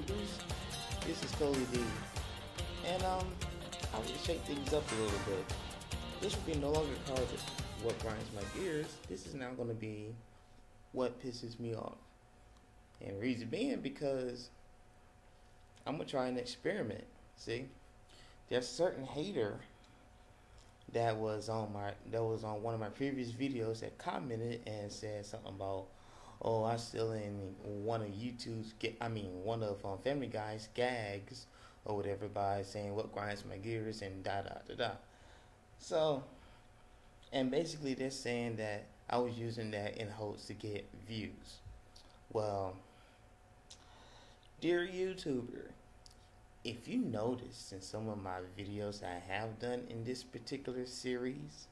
YouTubers. This is coleydtoo, and I will shake things up a little bit. This will be no longer called what grinds my gears. This is now going to be what pisses me off, and reason being because I'm gonna try an experiment. See, there's a certain hater that was on one of my previous videos that commented and said something about, oh, I still in one of one of Family Guy's gags or whatever by saying what grinds my gears and da da da da. So, and basically they're saying that I was using that in hopes to get views. Well, dear YouTuber, if you notice in some of my videos I have done in this particular series,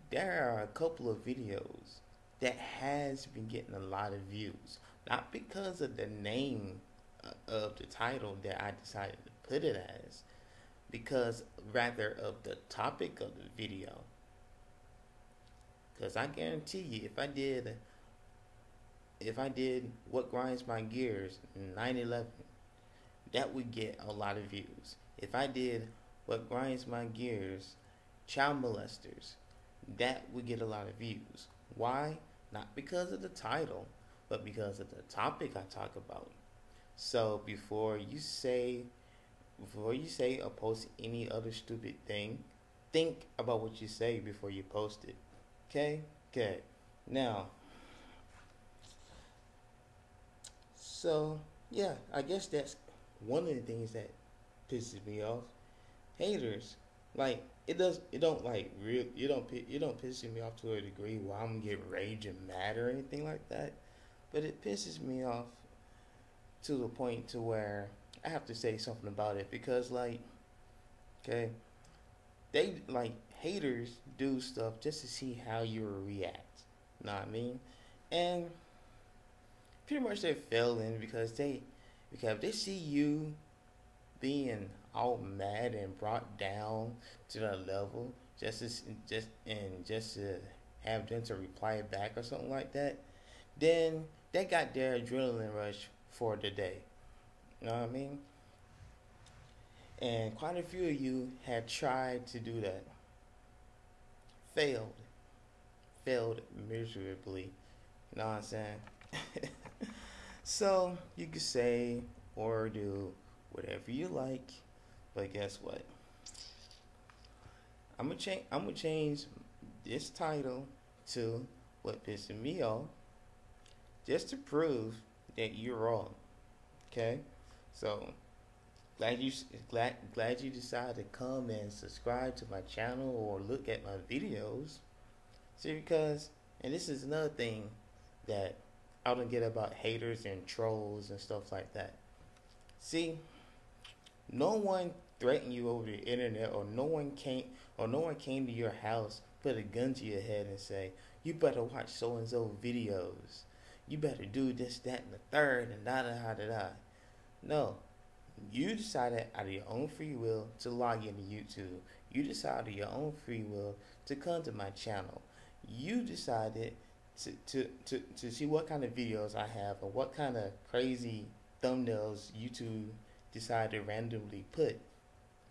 there are a couple of videos that has been getting a lot of views. Not because of the name of the title that I decided to put it as, because rather of the topic of the video. Because I guarantee you, if I did what grinds my gears 9/11, that would get a lot of views. If I did what grinds my gears child molesters, that would get a lot of views. Why? Not because of the title, but because of the topic I talk about. So before you say or post any other stupid thing, think about what you say before you post it. Okay? Okay. Now, so yeah, I guess that's one of the things that pisses me off. Haters, like it don't piss me off to a degree where I'm gonna get rage and mad or anything like that, but it pisses me off to the point to where I have to say something about it because okay, they haters do stuff just to see how you will react. Know what I mean? And pretty much they're failing because they see you being all mad and brought down to that level just to have them to reply back or something like that, then they got their adrenaline rush for the day. You know what I mean? And quite a few of you had tried to do that. Failed miserably. You know what I'm saying? So you could say or do whatever you like, but guess what? I'm gonna change this title to what pissing me off, just to prove that you're wrong. Okay? So glad you decided to come and subscribe to my channel or look at my videos. See, because, and this is another thing that I don't get about haters and trolls and stuff like that. See, no one threatened you over the internet, or no one came to your house, put a gun to your head and say, you better watch so and so videos. You better do this, that, and the third, and da da da da da. No. You decided out of your own free will to log into YouTube. You decided your own free will to come to my channel. You decided to see what kind of videos I have and what kind of crazy thumbnails YouTube decided to randomly put.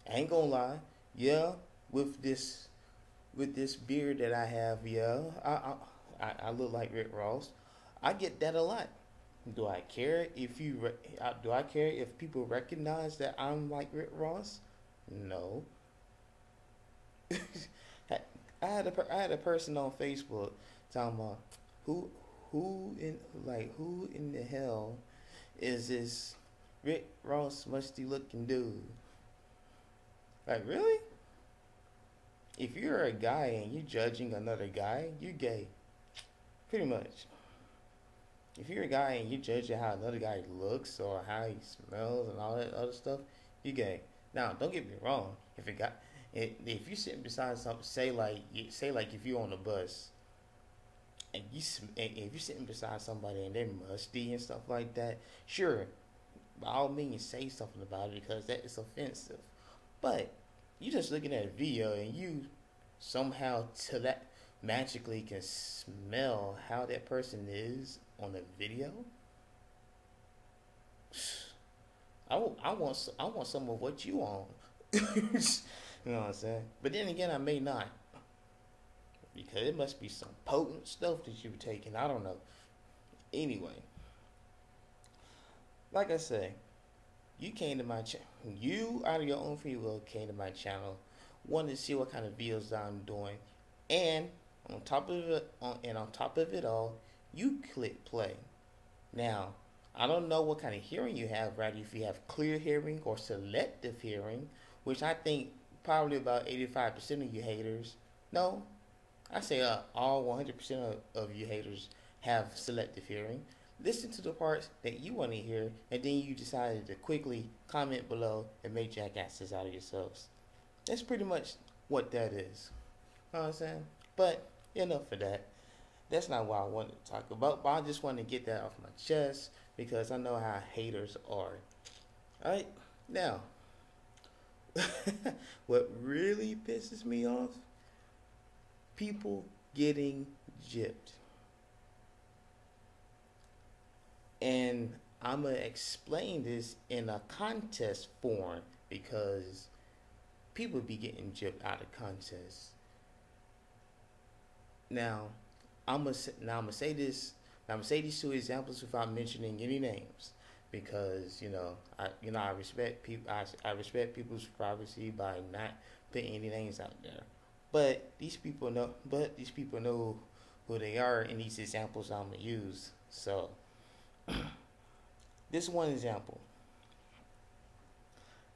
I ain't gonna lie, yeah, with this beard that I have, yeah, I look like Rick Ross. I get that a lot. Do I care if people recognize that I'm like Rick Ross? No. I had a person on Facebook talking about who in the hell is this Rick Ross musty looking dude? Like, really? If you're a guy and you're judging another guy, you're gay. Pretty much. If you're a guy and you're judging how another guy looks or how he smells and all that other stuff, you're gay. Now, don't get me wrong. If you're sitting beside something, say like if you're on a bus and if you're sitting beside somebody and they're musty and stuff like that, sure, by all means say something about it because that is offensive. But you just looking at a video and you somehow magically can smell how that person is on the video. I want some of what you own. You know what I'm saying? But then again, I may not, because it must be some potent stuff that you were taking. I don't know. Anyway, like I say, you came to my channel. You out of your own free will came to my channel, wanted to see what kind of videos I'm doing, and on top of it all, you click play. Now, I don't know what kind of hearing you have, right? If you have clear hearing or selective hearing, which I think probably about 85% of you haters. No, I say all 100% of you haters have selective hearing. Listen to the parts that you want to hear, and then you decided to quickly comment below and make jackasses out of yourselves. That's pretty much what that is. You know what I'm saying? But enough for that. That's not what I wanted to talk about, but I just want to get that off my chest because I know how haters are. Alright? Now, what really pisses me off? People getting gypped. And I'm going to explain this in a contest form because people be getting gypped out of contests. Now, I'm gonna say this. I'm gonna say these two examples without mentioning any names, because I respect people. I respect people's privacy by not putting any names out there. But these people know. But these people know who they are in these examples I'm gonna use. So, this one example.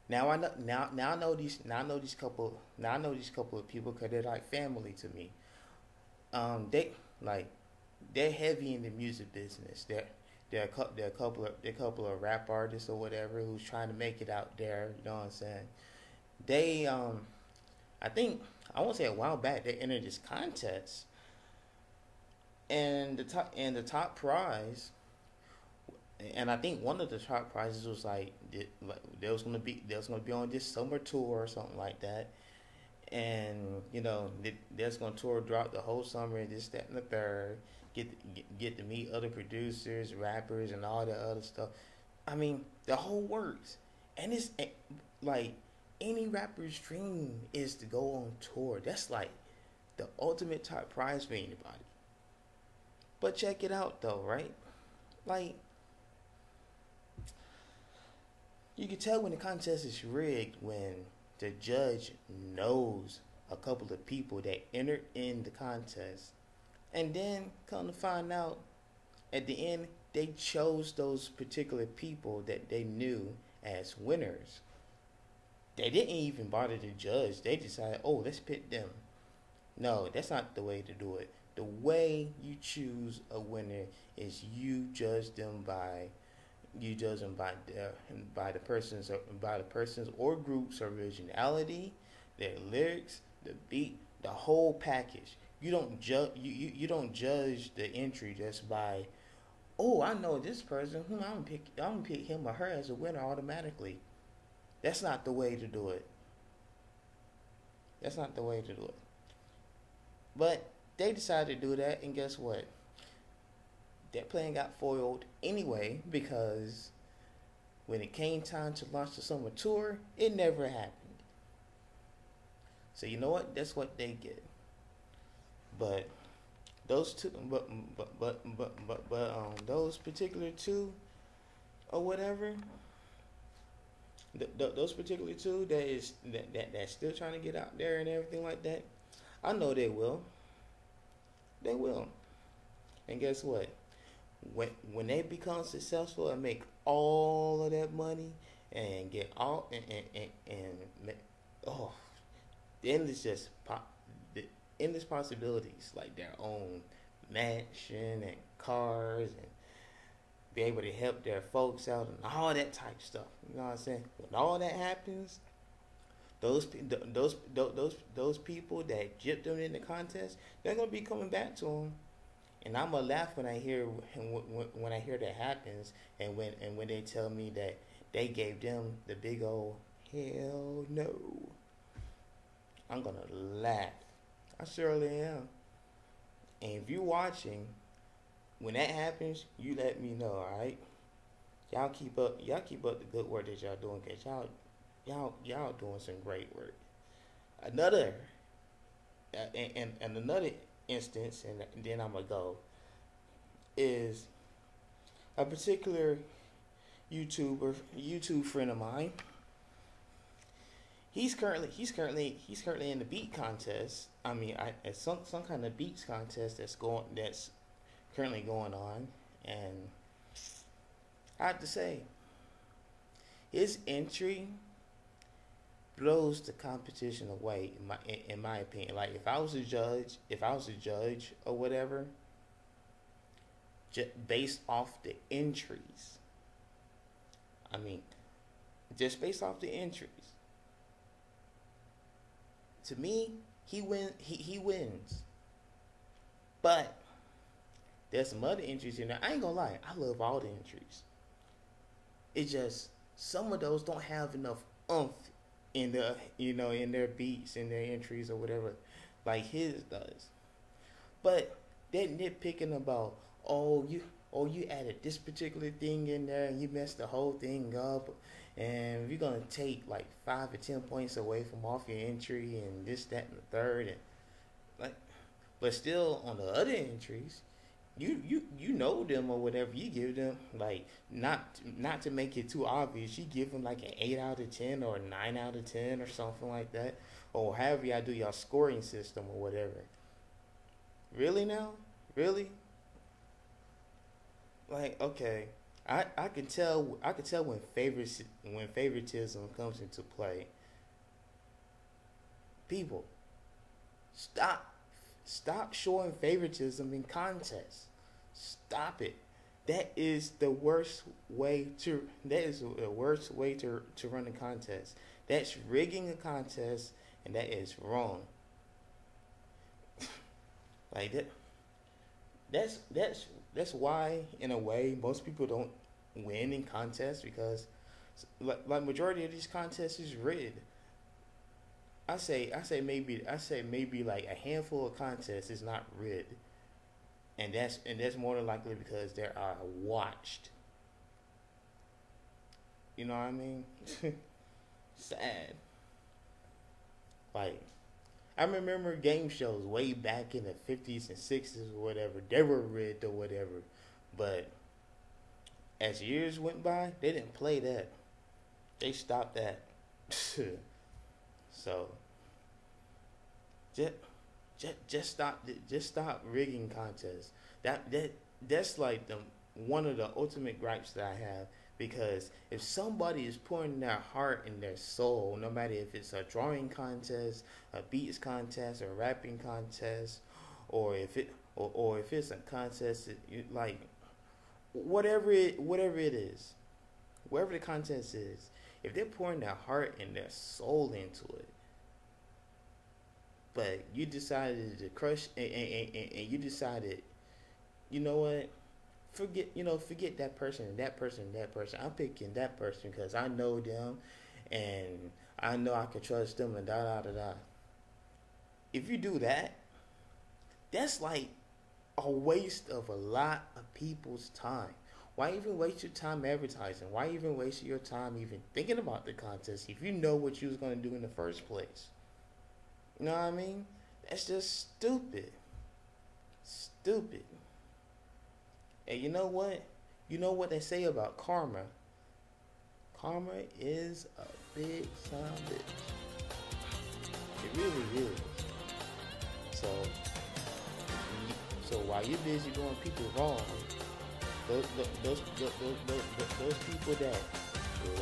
Now I know. Now I know these. Now I know these couple. Now I know these couple of people because they're like family to me. They're heavy in the music business. They're a couple of rap artists or whatever who's trying to make it out there. You know what I'm saying? They I think I won't say a while back they entered this contest, and the top prize, and I think one of the top prizes was like they was gonna be on this summer tour or something like that. And they're just gonna tour throughout the whole summer and this, that, and the third. Get to meet other producers, rappers, and all that other stuff. I mean, the whole works, and it's like any rapper's dream is to go on tour. That's like the ultimate top prize for anybody. But check it out though, right? Like, you can tell when the contest is rigged when the judge knows a couple of people that entered in the contest, and then come to find out at the end they chose those particular people that they knew as winners. They didn't even bother to judge. They decided, oh, let's pick them. No, that's not the way to do it. The way you choose a winner is you judge them by by the person's or group's originality, their lyrics, the beat, the whole package. You don't judge the entry just by, oh, I know this person. I'm gonna pick him or her as a winner automatically. That's not the way to do it. That's not the way to do it. But they decided to do that, and guess what? That plan got foiled anyway, because when it came time to launch the summer tour, it never happened. So you know what? That's what they get. But those two, those particular two or whatever, those particular two that's still trying to get out there and everything like that, I know they will. They will. And guess what? When they become successful and make all of that money and get all and oh, then it's just the endless possibilities, like their own mansion and cars, and be able to help their folks out and all that type of stuff. You know what I'm saying? When all that happens, those people that gypped them in the contest, they're gonna be coming back to them. And I'm gonna laugh when I hear that happens, and when they tell me that they gave them the big old hell no. I'm gonna laugh. I surely am. And if you're watching, when that happens, you let me know, alright? Y'all keep up the good work that y'all doing, cause y'all doing some great work. Another and another instance, and then I'm gonna go, is a particular YouTube friend of mine. He's currently in the beat contest. I mean, some kind of beats contest that's currently going on, and I have to say, his entry blows the competition away in my opinion. Like if I was a judge or whatever, based off the entries. I mean, just based off the entries. To me, he wins. But there's some other entries in there. I ain't gonna lie, I love all the entries. It's just some of those don't have enough oomph in in their beats, in their entries or whatever, like his does. But that nitpicking about, you added this particular thing in there and you messed the whole thing up, and we're gonna take like 5 or 10 points away from off your entry and this, that, and the third, and like, but still on the other entries, you know them or whatever, you give them like, not to make it too obvious, you give them like an 8 out of 10 or a 9 out of 10 or something like that, or however y'all do your scoring system or whatever. Really now? Really? Like, okay, I can tell when favoritism comes into play. People, stop showing favoritism in contests. Stop it. That is the worst way to run a contest. That's rigging a contest, and that is wrong. Like that. That's why, in a way, most people don't win in contests, because like majority of these contests is rigged. I say maybe like a handful of contests is not rigged, and that's more than likely because they are watched. You know what I mean? Sad. Like, I remember game shows way back in the 50s and 60s or whatever. They were rigged or whatever. But as years went by, they didn't play that. They stopped that. So just stop rigging contests. That's like one of the ultimate gripes that I have. Because if somebody is pouring their heart and their soul, no matter if it's a drawing contest, a beats contest, or a rapping contest, or if it's a contest that like whatever it is, wherever the contest is, if they're pouring their heart and their soul into it, but you decided to crush and you decided, you know what? Forget that person and that person and that person. I'm picking that person because I know them and I know I can trust them and da da da da. If you do that, that's like a waste of a lot of people's time. Why even waste your time advertising? Why even waste your time even thinking about the contest if you know what you was going to do in the first place? You know what I mean? That's just stupid. Stupid. And you know what? You know what they say about karma? Karma is a big son of a bitch. It really is. So while you're busy doing people wrong, those people that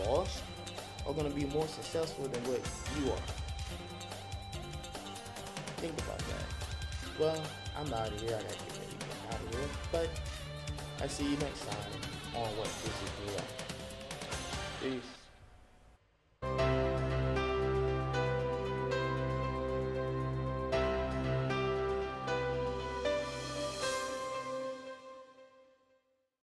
lost are gonna be more successful than what you are. Think about that. Well, I'm out of here. I gotta get ready to get out of here. But I see you next time on What Pisses Me Off. Peace.